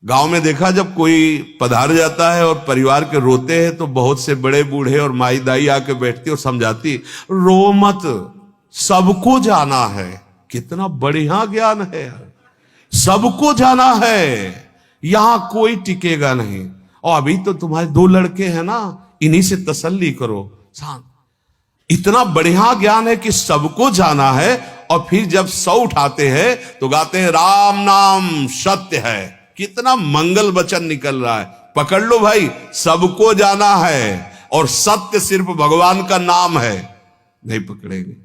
गांव में देखा, जब कोई पधार जाता है और परिवार के रोते हैं तो बहुत से बड़े बूढ़े और माई दाई आके बैठती और समझाती, रो मत, सबको जाना है। कितना बढ़िया ज्ञान है यार, सबको जाना है, यहां कोई टिकेगा नहीं। और अभी तो तुम्हारे 2 लड़के हैं ना, इन्हीं से तसल्ली करो। शांत, इतना बढ़िया ज्ञान है कि सबको जाना है। और फिर जब 100 उठाते हैं तो गाते हैं राम नाम सत्य है। कितना मंगल वचन निकल रहा है। पकड़ लो भाई, सबको जाना है और सत्य सिर्फ भगवान का नाम है। नहीं पकड़ेंगे,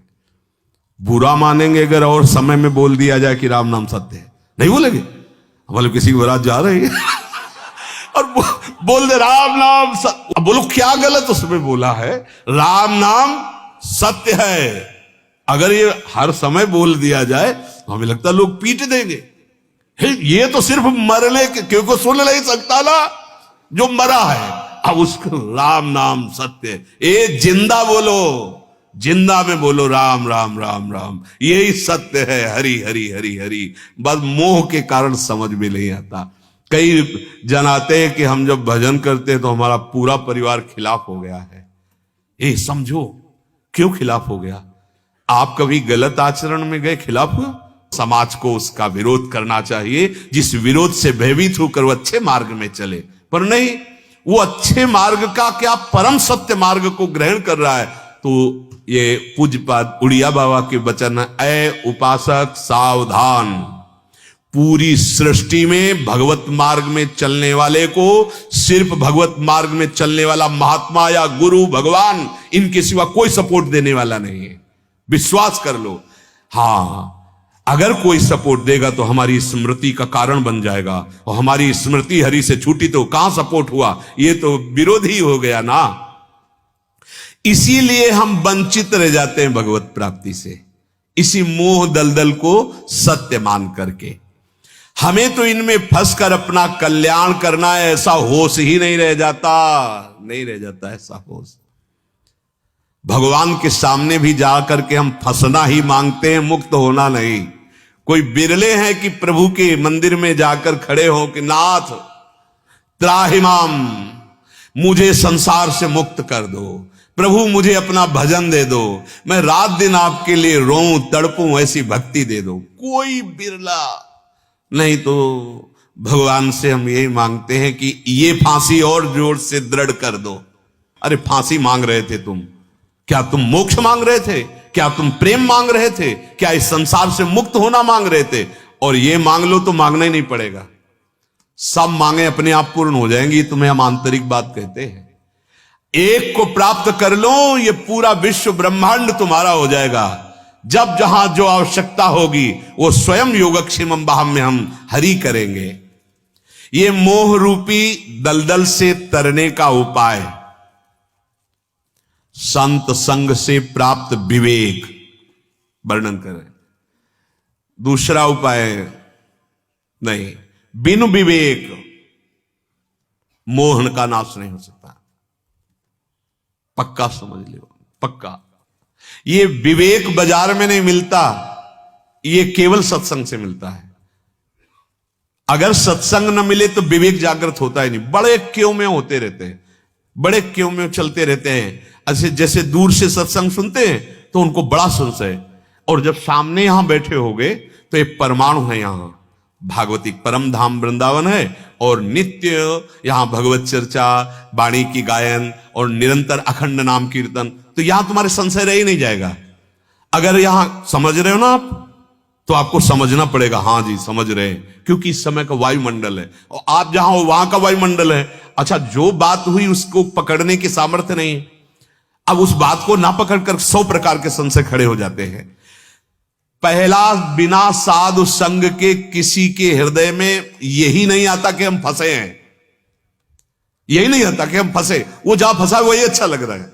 बुरा मानेंगे अगर और समय में बोल दिया जाए कि राम नाम सत्य है, नहीं बोलेंगे। मतलब किसी की बारात जा रही है और बोल दे राम नाम सत्य, बोलो क्या गलत उसमें बोला है? राम नाम सत्य है। अगर ये हर समय बोल दिया जाए तो हमें लगता है लोग पीट देंगे। ये तो सिर्फ मरने के, क्योंकि सुन नहीं सकता ना जो मरा है। अब उसको राम नाम सत्य, ये जिंदा बोलो, जिंदा में बोलो राम राम राम राम, यही सत्य है। हरि हरि हरि हरि। बस मोह के कारण समझ में नहीं आता। कई जन आते हैं कि हम जब भजन करते हैं तो हमारा पूरा परिवार खिलाफ हो गया है। ये समझो क्यों खिलाफ हो गया? आप कभी गलत आचरण में गए, खिलाफ हुआ? समाज को उसका विरोध करना चाहिए, जिस विरोध से भयभीत होकर वो अच्छे मार्ग में चले। पर नहीं, वो अच्छे मार्ग का क्या परम सत्य मार्ग को ग्रहण कर रहा है। तो ये पूज्यपाद उड़िया बाबा के वचन, ऐ उपासक सावधान, पूरी सृष्टि में भगवत मार्ग में चलने वाले को सिर्फ भगवत मार्ग में चलने वाला महात्मा या गुरु भगवान, इनके सिवा कोई सपोर्ट देने वाला नहीं है। विश्वास कर लो। हाँ, अगर कोई सपोर्ट देगा तो हमारी स्मृति का कारण बन जाएगा, और हमारी स्मृति हरि से छूटी तो कहां सपोर्ट हुआ? ये तो विरोधी हो गया ना। इसीलिए हम वंचित रह जाते हैं भगवत प्राप्ति से, इसी मोह दलदल को सत्य मान करके। हमें तो इनमें फंस कर अपना कल्याण करना है, ऐसा होश ही नहीं रह जाता, नहीं रह जाता ऐसा होश। भगवान के सामने भी जाकर के हम फंसना ही मांगते हैं, मुक्त होना नहीं। कोई बिरले हैं कि प्रभु के मंदिर में जाकर खड़े हो कि नाथ त्राहिमाम, मुझे संसार से मुक्त कर दो, प्रभु मुझे अपना भजन दे दो, मैं रात दिन आपके लिए रोऊं तड़पूं, ऐसी भक्ति दे दो। कोई बिरला नहीं। तो भगवान से हम यही मांगते हैं कि ये फांसी और जोर से दृढ़ कर दो। अरे फांसी मांग रहे थे तुम, क्या तुम मोक्ष मांग रहे थे? क्या तुम प्रेम मांग रहे थे? क्या इस संसार से मुक्त होना मांग रहे थे? और ये मांग लो तो मांगना ही नहीं पड़ेगा, सब मांगे अपने आप पूर्ण हो जाएंगी। तुम्हें हम आंतरिक बात कहते हैं। एक को प्राप्त कर लो, ये पूरा विश्व ब्रह्मांड तुम्हारा हो जाएगा। जब जहां जो आवश्यकता होगी वो स्वयं योगक्षेमम बाहम में हम हरि करेंगे। ये मोह रूपी दलदल से तरने का उपाय संत संग से प्राप्त विवेक वर्णन करें। दूसरा उपाय नहीं, बिनु विवेक मोहन का नाश नहीं हो सकता। पक्का समझ लो, पक्का। ये विवेक बाजार में नहीं मिलता, ये केवल सत्संग से मिलता है। अगर सत्संग न मिले तो विवेक जागृत होता ही नहीं। बड़े क्यों में होते रहते हैं, बड़े क्यों में चलते रहते हैं। ऐसे जैसे दूर से सत्संग सुनते हैं तो उनको बड़ा संशय, और जब सामने यहां बैठे होगे तो एक परमाणु है, यहां भागवतिक परम धाम वृंदावन है, और नित्य यहां भगवत चर्चा, वाणी की गायन और निरंतर अखंड नाम कीर्तन। तो यहां तुम्हारे संशय रह ही नहीं जाएगा। अगर यहां समझ रहे हो ना आप, तो आपको समझना पड़ेगा, हां जी समझ रहे हैं, क्योंकि इस समय का वायुमंडल है और आप जहां हो वहां का वायुमंडल है। अच्छा, जो बात हुई उसको पकड़ने की सामर्थ्य नहीं है। अब उस बात को ना पकड़कर 100 प्रकार के संशय खड़े हो जाते हैं। पहला, बिना साधु संग के किसी के हृदय में यही नहीं आता कि हम फंसे हैं, यही नहीं आता कि हम फंसे। वो जहां फंसा वही अच्छा लग रहा है।